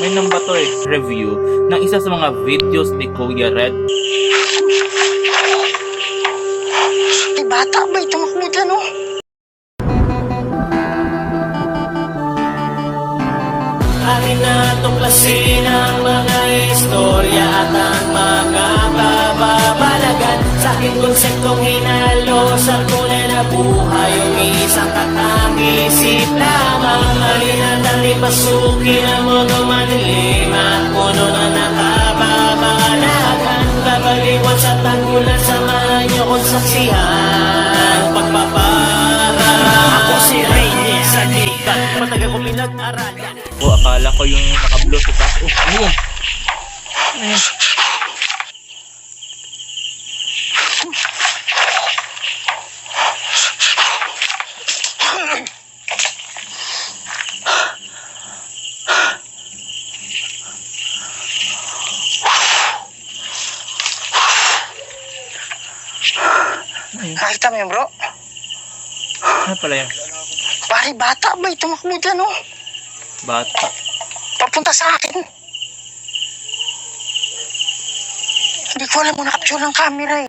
May namba to review ng isa sa mga videos ni Kuya Red. Bata ba tumakbo dyan, oh? Akin na tuklasin ang mga istorya at ang mga kababalagan. Sa aking konseptong hinalo sa tunay na buhay, yung isang katang-isip lamang. Malinatang ipasukin ang modo manilim at puno na nakababalagan. Babaliwan sa tanggulan, samahan niyo kong saksihan. Pagpapara ako si Reynie sa likat, matagal ko pinag-aralan. Akala ko yung naka-bluetooth ako. Ano yun? Ayun. Nakita mo yun, bro? Ano pala yan? Pare, bata ba tumakbo dyan, oh? Bata. Papunta sa akin. Hindi ko alam mo na-capture ng camera, eh.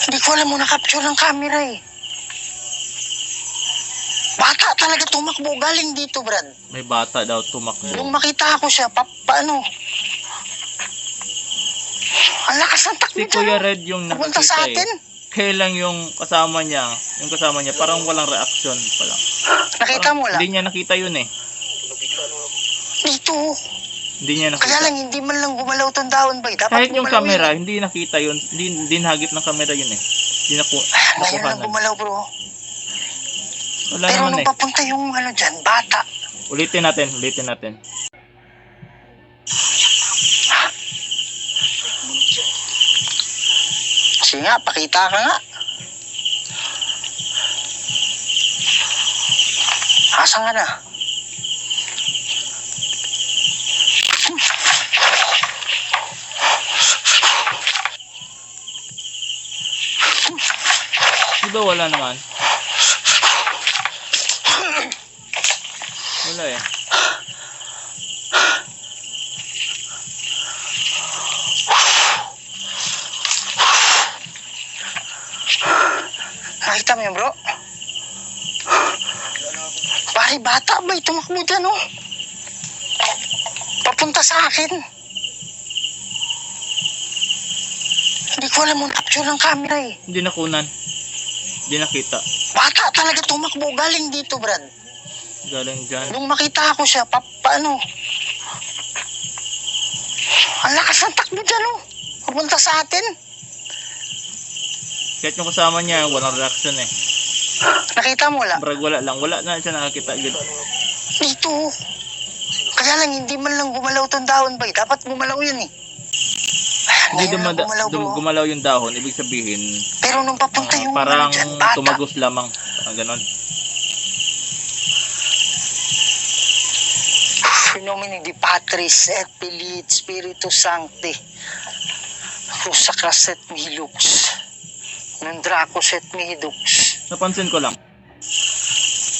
Hindi ko alam mo na-capture ng camera, eh. Bata talaga tumakbo. Galing dito, Brad. May bata daw tumakbo. Nung makita ko siya, paano? Ang lakas ng takbo Si dyan, Kuya oh. Red yung Papunta sa nakakita atin. Kaya lang yung kasama niya parang walang reaction pa lang. Nakita mo lang? Hindi niya nakita yun eh. Dito. Hindi niya nakita. Kaya lang, hindi man lang gumalaw tong dahon ba? Dapat Kahit yung gumalaw camera, yun. hindi nakita yun. Hindi nahagip ng camera yun eh. Hindi Ngayon lang nakuhanan. gumalaw, bro. Wala Pero naman nung eh. papunta yung dyan, bata. Ulitin natin. Sige nga, pakita ka nga. Asan ka na? Diba wala naman? Wala eh. Nakita mo yun, bro? Pare, bata ba tumakbo dyan, oh? Papunta sa akin. Hindi ko alam mo na-capture ng camera, eh. Hindi nakunan. Hindi nakita. Bata talaga tumakbo. Galing dito, Brad. Galing dyan. Nung makita ko siya, paano? Ang lakas ng takbo dyan, oh. Papunta sa atin. Kahit yung kasama niya, walang reaction eh. Nakita mo wala? Brag wala lang. Wala na siya nakakita. Dito. Kaya lang, hindi man lang gumalaw tong dahon ba? Dapat gumalaw yun, eh. Hindi Ngayon lang bro. gumalaw yung dahon. Ibig sabihin, Pero nung papunta yung parang dyan, bata. tumagos lamang. Parang ganon. Nomine di Patris et Filii et Spiritus Sancti. Crusacras et mihi lux. Non dracos et mihi dux. Napansin ko lang.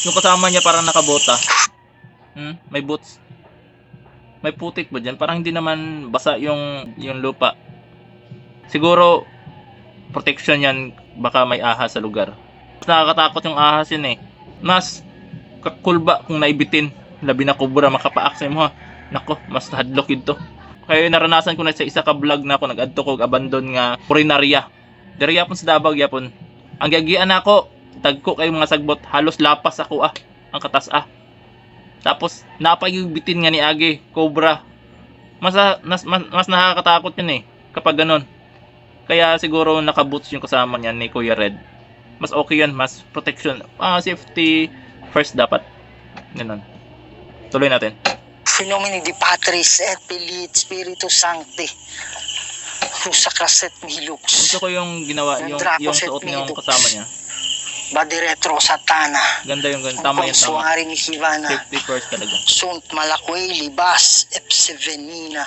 Yung kasama niya parang nakabota. May boots. May putik ba dyan? Parang hindi naman basa yung lupa. Siguro, protection yan. Baka may ahas sa lugar. Mas nakakatakot yung ahas yun eh. Mas kakulba kung naibitin. Labi na kubra, makapaak sa mo ha. Nako, mas hadlok ito. Kaya naranasan ko na sa isa ka vlog na ako. Nag-adto ko abandon nga purinarya. Diri yapon sa Davao yapon. Ang gagian ako, tagko kay mga sagbot. Halos lapas ako ang katas Tapos napayubitin nga ni Agi, cobra. Mas nakakatakot yun eh kapag ganon. Kaya siguro nakaboots yung kasama niya ni Kuya Red. Mas okay yan, mas protection. Safety first dapat. Ganon. Tuloy natin. Nomine di Patris et Filii et Spiritus Sancti. Crusacras et mihi lux. Gusto ko yung ginawa, yung suot niya yung kasama niya. Badi retro satana. Ganda yung ganda. Tama yung tama. Suari ni Hivana. Safety first talaga. Sunt malaquei libas epsevenina.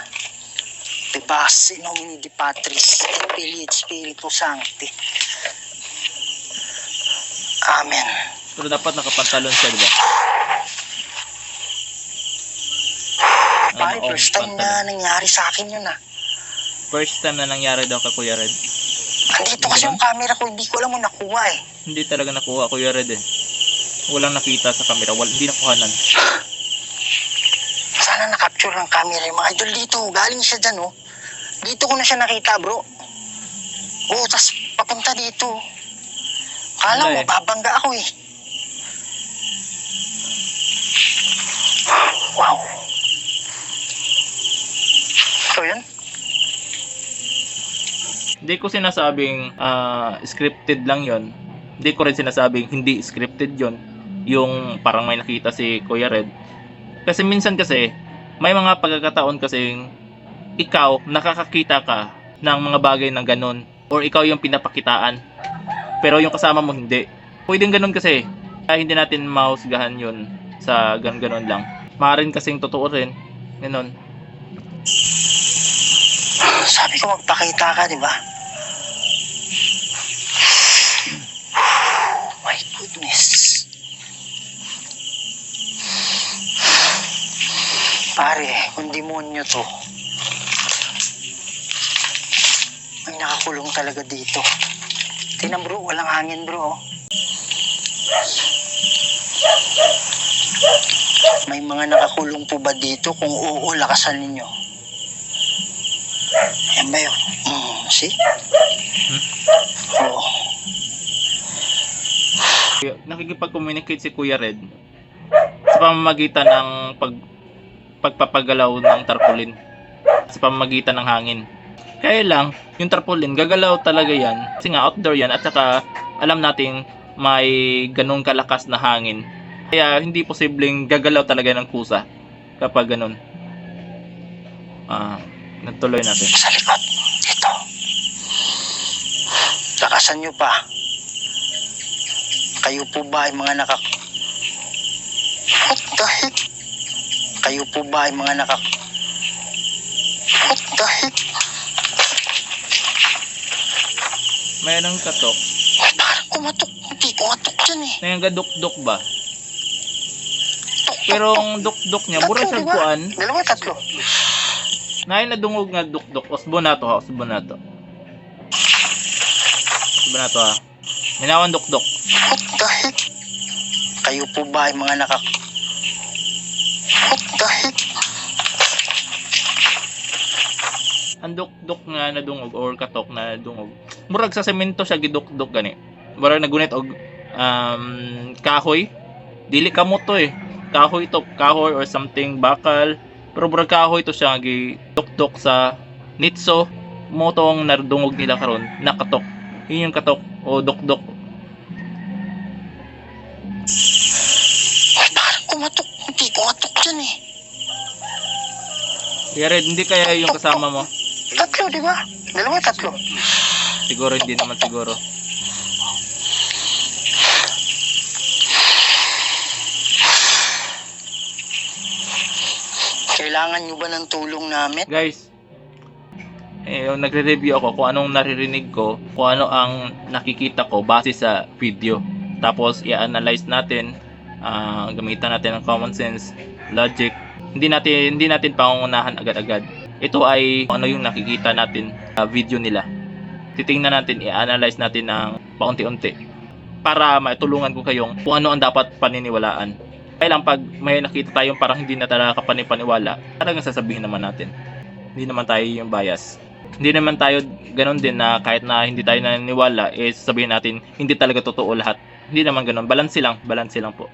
Libas in nomine di Patris et Filii et Spiritus Sancti. Amen. Pero dapat nakapantalon siya, diba? pare, first time na nangyari sa akin yun ah. First time na nangyari daw kay Kuya Red. Andito kasi yung camera ko, hindi ko alam mo nakuha eh. Hindi talaga nakuha, Kuya Red eh. Walang nakita sa camera, hindi nakuhanan. Sana na-capture ng camera yung mga idol dito. Galing siya dyan oh. Dito ko na siya nakita bro. Oo, tas papunta dito. Kala Wala mo, eh. babangga ako eh. Wow. So yun? Hindi ko sinasabing scripted lang yon. Hindi ko rin sinasabing hindi scripted yon. Yung parang may nakita si Kuya Red. Kasi minsan kasi, may mga pagkakataon kasing ikaw nakakakita ka ng mga bagay na ganun. Or ikaw yung pinapakitaan. Pero yung kasama mo hindi. Pwedeng ganun kasi. Kaya hindi natin mahusgahan yun sa ganon lang. Maaaring kasing totoo rin. Ganun. Sabi ko magpakita ka, di ba? My goodness. Pare, kung demonyo to, may nakakulong talaga dito. Tingnan bro, walang hangin bro. May mga nakakulong po ba dito? Kung oo, lakasan ninyo. Ayan ba yun? See? Oo. Nakikipag-communicate si Kuya Red sa pamamagitan ng pagpapagalaw ng tarpaulin, sa pamamagitan ng hangin. Kaya lang, yung tarpaulin, gagalaw talaga yan. Kasi nga, outdoor yan. At saka, alam nating may ganun kalakas na hangin. Kaya, hindi posibleng gagalaw talaga ng kusa kapag ganun. Natuloy natin. Sa likod. Ito. Lakasan nyo pa. Kayo po ba ay mga What the heck? Kayo po ba ay mga What the heck? Mayroong katok. Ay, parang kumatok. Hindi kumatok dyan eh. Nangagaduk-duk ba? Pero ang duk-duk niya, mura siya kuan. Dalawa, tatlo. Naay na dungog nga duk-duk. Osbo na to ha, osbo na to. Osbo na to ha. Minawan duk-duk. What the heck? Kayo po ba ay mga What the heck? Ang duk-duk nga na dungog or katok na dungog. Murag sa semento siya giduk-duk gani. Murag nagunit og kahoy. Dili kamot to eh. Kahoy to, kahoy or something bakal. Pero murag kahoy to siya giduk-duk sa nitso mo tong nardungog nila karon nakatok. Yun yung katok o duk-duk. Ay, parang kumatok. Hindi kumatok dyan eh. Jared, hindi kaya yung kasama mo? Tatlo, di ba? Dalawa, tatlo. Siguro hindi naman siguro. Kailangan nyo ba ng tulong namin? Guys, yung nagre-review ako kung anong naririnig ko, kung ano ang nakikita ko base sa video. Tapos i-analyze natin, gamitan natin ng common sense, logic. Hindi natin pangungunahan agad-agad. Ito ay ano yung nakikita natin sa video nila. Titingnan natin, i-analyze natin ng paunti-unti para matulungan ko kayong kung ano ang dapat paniniwalaan. Kaya lang pag may nakita tayong parang hindi na talaga kapanipaniwala, talagang sasabihin naman natin. Hindi naman tayo yung bias. Hindi naman tayo ganun din na kahit na hindi tayo naniniwala, sasabihin natin hindi talaga totoo lahat. Hindi naman ganun. Balance lang po.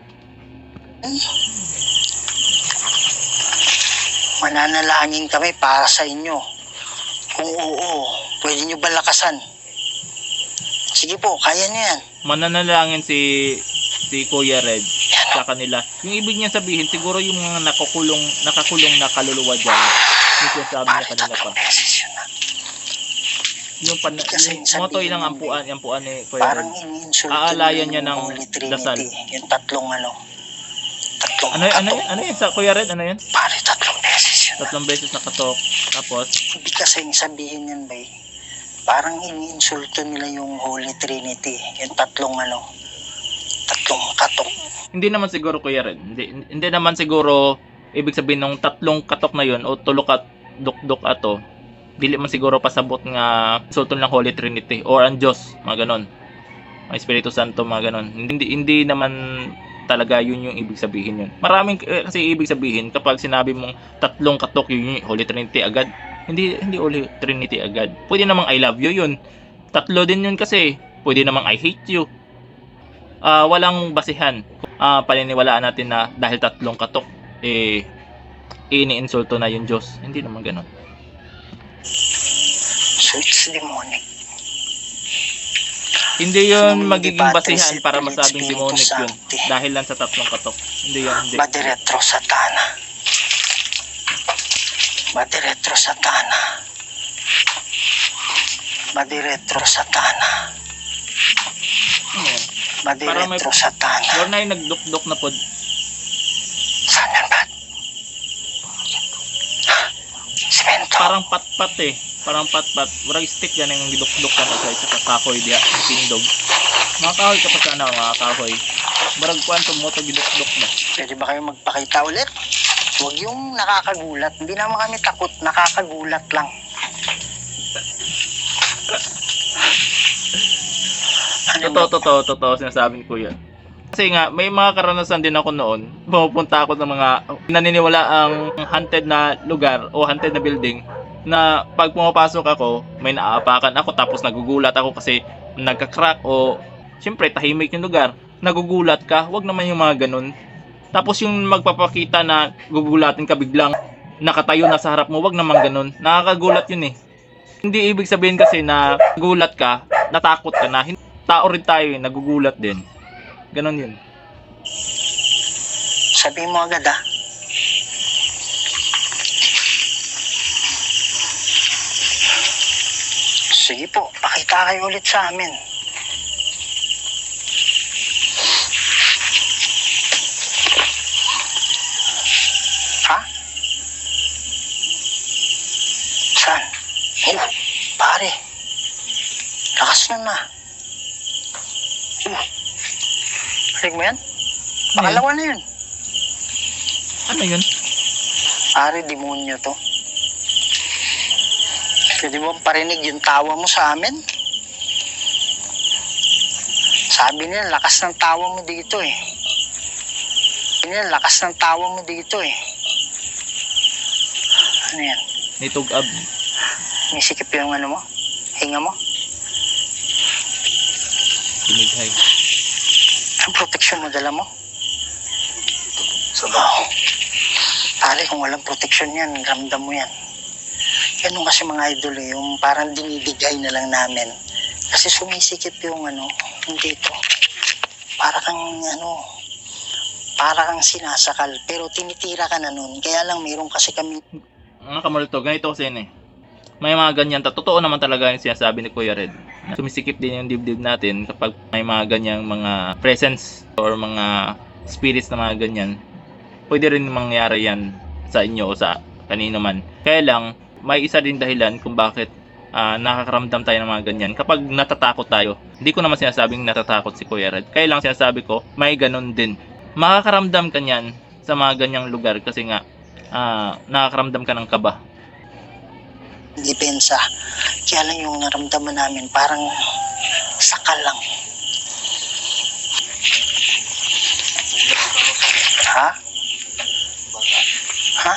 Mananalangin kami para sa inyo. Kung oo, pwede nyo ba lakasan? Sige po, kaya nyo yan. Mananalangin si Kuya Red sa kanila. Yung ibig niya sabihin, siguro yung mga nakakulong na kaluluwa dyan, yung sinasabi niya kanila pa. Tatlong beses yun na. Yung moto ilang ampuan ni Kuya Parang Red. ini-insulto Aalayan nila niya ng yung Holy Trinity. dasal. Yung tatlong Ano yun sa Kuya Red? Ano yun? Pare, tatlong beses yun. 3 beses nakatok. Tapos, Ibig kasi sabihin yan, bay. Parang ini-insulto nila yung Holy Trinity. Yung tatlong katok. hindi naman siguro Kuya Red. Hindi naman siguro ibig sabihin ng tatlong katok na yun o tulo ka dukdok ato, dili man siguro pasabot nga sultan ng Holy Trinity or ang Diyos, mga ganon, ang Espiritu Santo, mga ganon. Hindi naman talaga yun yung ibig sabihin yun. Maraming kasi ibig sabihin kapag sinabi mong tatlong katok yun yung Holy Trinity agad. Hindi Holy Trinity agad. Pwede namang I love you yun. Tatlo din yun kasi. Pwede namang I hate you. Walang basihan. Paniniwalaan natin na dahil tatlong katok ini-insulto na yung Diyos. Hindi naman ganon. So it's demonic. Hindi yun Sumindi magiging Patris basihan et para Filii masabing Spiritus demonic yun. Sancti. Dahil lang sa tatlong katok. Hindi yun, hindi. Badiretro Satana. Badiretro Satana. Badiretro Satana. Ano yan? Badiretro Satana. Lord na yung nagdukdok na pod. Saan yan, Pat? Simento. Parang pat-pat eh. Parang pat-pat. Murag stick yan yung gidukdok ka na sa kahoy diya. Yung tindog. Mga kahoy ka pa sana, mga kahoy. Murag kwanto mo ito gidukdok na. Pwede ba kayo magpakita ulit? Huwag yung nakakagulat. Hindi naman kami takot. Nakakagulat lang. Totoo sinasabi ko yan. Kasi nga, may mga karanasan din ako noon. Pumupunta ako ng mga naniniwala ang haunted na lugar o haunted na building na pag pumapasok ako, may naaapakan ako tapos nagugulat ako kasi nagka-crack o siyempre tahimik yung lugar. Nagugulat ka, wag naman yung mga ganun. Tapos yung magpapakita na gugulatin ka biglang nakatayo na sa harap mo, wag naman ganun. Nakakagulat yun eh. Hindi ibig sabihin kasi na gulat ka, natakot ka na. Tao rin tayo eh, nagugulat din. Ganon yun. Sabihin mo agad, ah. Sige po, pakita kayo ulit sa amin. Ha? Saan? Oh, pare. Lakas nun na. Rinig mo yan? Pangalawa na yun. Ano yun? Pare, demonyo to. Pwede mo parinig yung tawa mo sa amin? Sabi nila, lakas ng tawa mo dito eh. Sabi nila, lakas ng tawa mo dito eh. Ano yan? Nitog-ab. Misikip yung ano mo? Hinga mo? Tinighay. Ang proteksyon mo dala mo? Sabaw. Pare, kung walang proteksyon yan, ramdam mo yan. Ganun kasi mga idol eh, yung parang dinibigay na lang namin. Kasi sumisikip yung dito. Para kang sinasakal. Pero tinitira ka na nun. Kaya lang meron kasi kami. Mga kamalto, ganito kasi yun eh. May mga ganyan, totoo naman talaga yung sinasabi ni Kuya Red. Sumisikip din yung dibdib natin kapag may mga ganyang mga presence or mga spirits na mga ganyan. Pwede rin mangyari yan sa inyo o sa kanino man. Kaya lang, may isa din dahilan kung bakit nakakaramdam tayo ng mga ganyan. Kapag natatakot tayo, hindi ko naman sinasabing natatakot si Kuya Red. Kaya lang sinasabi ko, may ganun din. Makakaramdam ka niyan sa mga ganyang lugar kasi nga nakakaramdam ka ng kaba. Depensa. Kaya lang yung naramdaman namin parang sakal lang. Ha? Ha?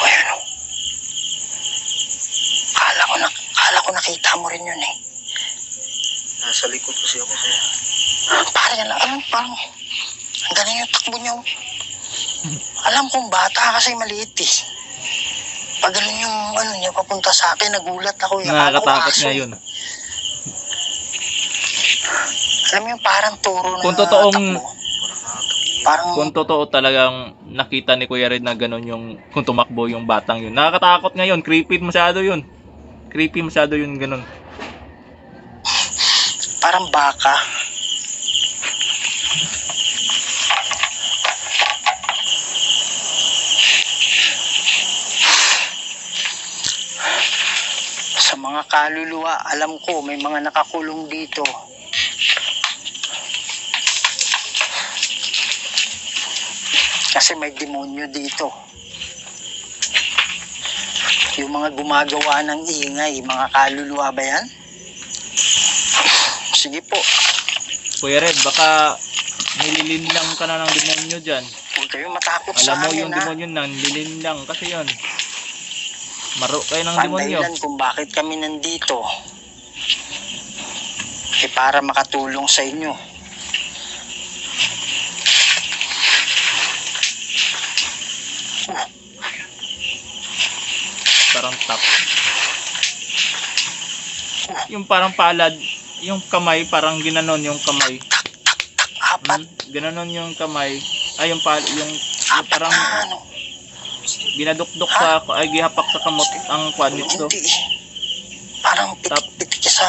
Ayun o. Kala ko nakita mo rin yun eh. Nasa likod kasi ako sa'yo. Parang parang ang galing yung takbo niya. Alam kong bata kasi maliit eh. Pag ganun yung niya papunta sa akin, nagulat ako. Nakakatakot nga yun. Alam mo yung parang toro na Kung totoong takbo. Parang kung totoo talagang nakita ni Kuya Red na ganun yung kung tumakbo yung batang yun. Nakakatakot ngayon, creepy masyado yun. Creepy masyado yun ganun. parang baka. Sa mga kaluluwa, alam ko may mga nakakulong dito. Kasi may demonyo dito. Yung mga gumagawa ng ingay, mga kaluluwa ba yan? Sige po, Kuya Red, baka nililinlang ka na ng demonyo dyan. huwag kayong matakot Alam sa mo amin yung ha. demonyo na nililinlang kasi yon. Maro kayo ng demonyo. Pandahilan kung bakit kami nandito para makatulong sa inyo. Parang top. Yung parang palad, yung kamay, parang ginanon yung kamay. Apat, Ginanon yung kamay. Ay, yung parang na ano. ginadukdok sa, ay gihapak sa kamot ang kwan nito. Hindi. Parang Tap. pitik sa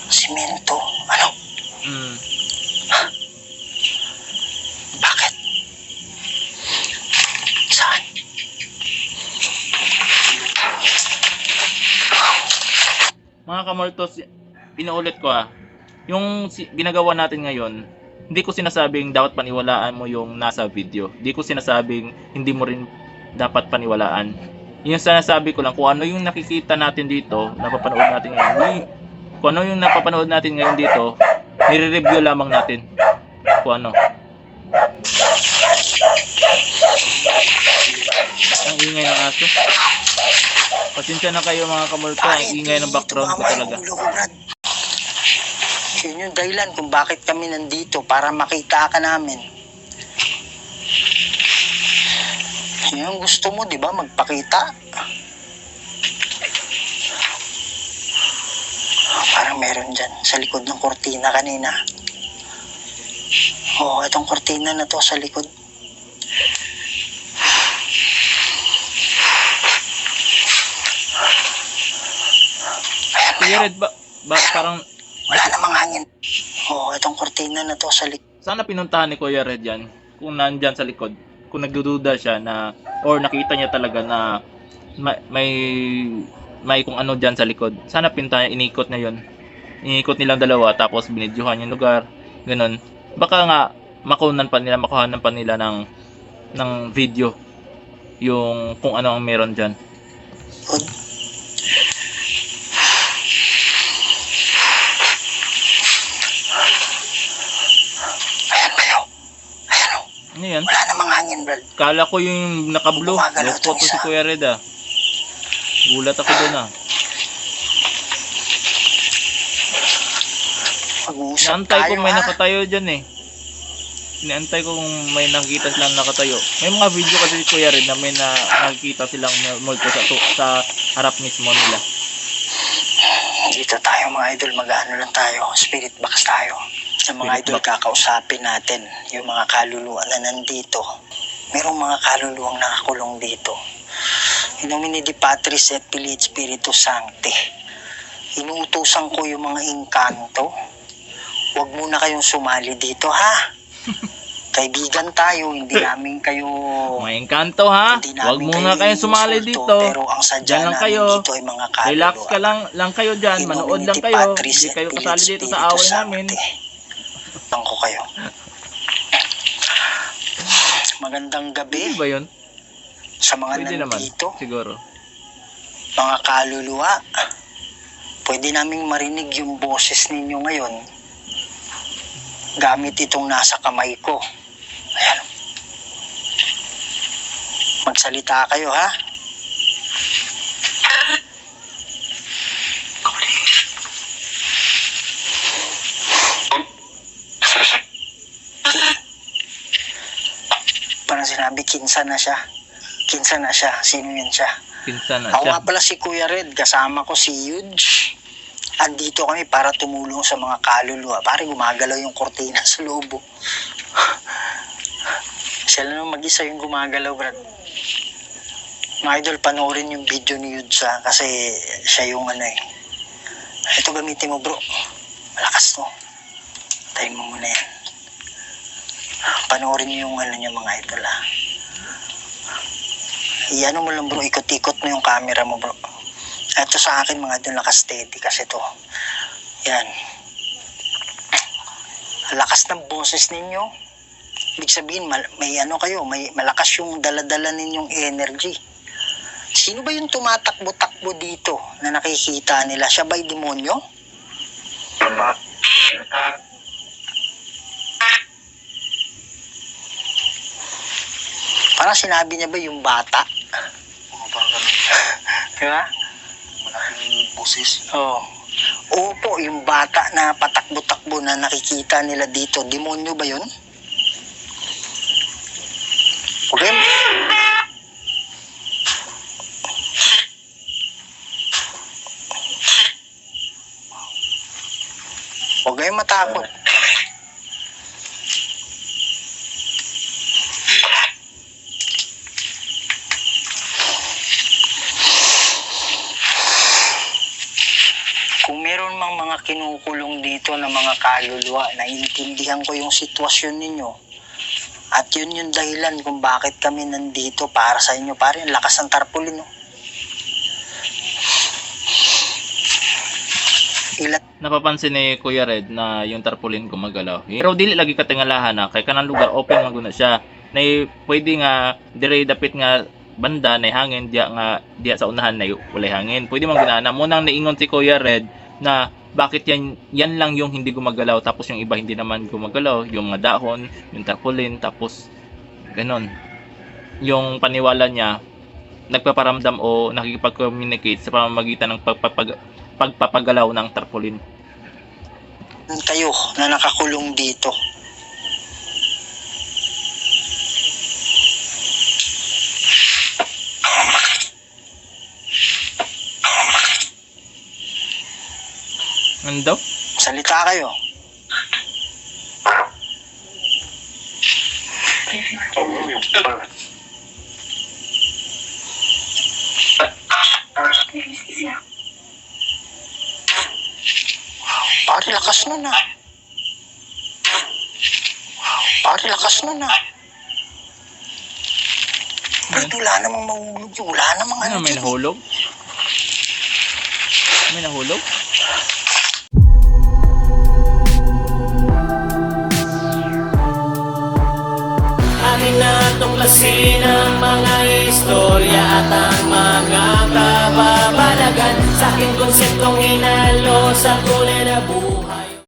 simento. Ano? Mm. Bakit? Saan? Mga kamortos, inuulit ko yung ginagawa natin ngayon, hindi ko sinasabing dapat paniwalaan mo yung nasa video. Hindi ko sinasabing hindi mo rin dapat paniwalaan. Yung sinasabi ko lang, kung ano yung nakikita natin dito, napapanood natin ngayon, kung ano yung napapanood natin ngayon dito, nire-review lamang natin. Kung ano. Ang ingay ng aso. Pasensya na kayo mga kamorto, ang ingay ng background ko talaga. Yun yung dahilan kung bakit kami nandito, para makita ka namin. Yun yung gusto mo, di ba? Magpakita. Parang meron dyan sa likod ng kortina kanina. Oo, itong kortina na to sa likod. Ayan, Kuya Red, parang wala namang hangin. Oo, itong kortina na to sa likod. sana pinuntahan ni Kuya Red yan kung nandyan sa likod. Kung nagdududa siya na, or nakita niya talaga na may kung ano dyan sa likod. Sana pinuntahan, inikot na yun. Inikot nilang dalawa, tapos binidyohan yung lugar. Ganun. Baka nga, makuhanan pa nila ng video. Yung kung ano ang meron dyan. Good. Ayan ba yun? Ayan o. Ano yan? Wala namang hangin, Brad. Kala ko yung naka-blue. Gumagalaw Loko to tong si isa. Kuya Red Gulat ako dun Mag-uusap Inaantay tayo ko may ha. nakatayo dyan Inaantay ko kung may nakikita silang nakatayo. May mga video kasi si Kuya Red na may nakikita silang multo sa harap mismo nila. Dito tayo mga idol, mag-ano lang tayo. Spirit box tayo. Sa mga Spirit idol, box. kakausapin natin yung mga kaluluwa na nandito. Merong mga kaluluwang nakakulong dito. In nomine Dei Patris et Filii et Spiritus Sancti. Inuutusan ko yung mga engkanto. Huwag muna kayong sumali dito ha. Kaibigan tayo, hindi namin kayo May engkanto ha. hindi Huwag namin muna kayo kayong sumali inuusulto, dito. Pero ang sadya Diyan lang namin kayo. dito ay mga kaluluwa. Relax ka lang kayo dyan. In Manood nomine lang Dei kayo. Patris Hindi et kayo Filii kasali et dito sa Spiritus away namin. Sancti. Tang ko kayo. Magandang gabi Pwede ba yun? sa mga Pwede naman. nandito, Siguro. mga kaluluwa. Pwede naming marinig yung boses ninyo ngayon gamit itong nasa kamay ko. Ayan. Magsalita kayo ha. Parang sinabi, kinsa na siya. Kinsa na siya. Sino yun siya? Pinsan na Ako siya. nga pala si Kuya Red, kasama ko si Yuj. Andito kami para tumulong sa mga kaluluwa. Pare, gumagalaw yung kortina sa loob. Siya lang mag-isa yung gumagalaw, Brad. Mga idol, panoorin yung video ni Yuj kasi siya yung ano eh. Ito gamitin mo, bro. Malakas to. Tayin mo muna yan. Panoorin niyo yung ano niya, mga idol ha. Iano mo lang bro, ikot-ikot mo yung camera mo bro. Ito sa akin mga idol, naka-steady kasi to. Yan. Ang lakas ng boses ninyo. Ibig sabihin, may ano kayo, may malakas yung daladala ninyong energy. Sino ba yung tumatakbo-takbo dito na nakikita nila? Siya ba'y demonyo? Parang sinabi niya ba yung bata? Parang ganun. Diba? Malaking busis. Oo. Opo, yung bata na patakbo-takbo na nakikita nila dito, demonyo ba yun? Okay. Huwag kayong matakot. Kung meron mang mga kinukulong dito na mga kaluluwa, naiintindihan ko yung sitwasyon ninyo. At yun yung dahilan kung bakit kami nandito para sa inyo. Pare, ang lakas ng tarpaulin, no? Napapansin ni Kuya Red na yung tarpaulin gumagalaw. Pero dili lagi katingalahan na kay kanang lugar open maguna siya. Na pwede nga dire dapit nga banda na hangin diya sa unahan na walay hangin. Pwede man ginana mo nang niingon si Kuya Red na bakit yan lang yung hindi gumagalaw tapos yung iba hindi naman gumagalaw, yung mga dahon, yung tarpaulin, tapos ganon. Yung paniwala niya nagpaparamdam o nakikipag-communicate sa pamamagitan ng pagpapagalaw ng tarpaulin. Kayo na nakakulong dito. Ano daw? Salita kayo. Pare, lakas nun ah. Pare, lakas nun ah. Bert, wala namang mahulog yun. Wala namang ano May dyan. nahulog? May nahulog? Akin na tuklasin ang mga istorya at ang mga kababalagan sa aking konseptong hinalo sa tunay na buhay.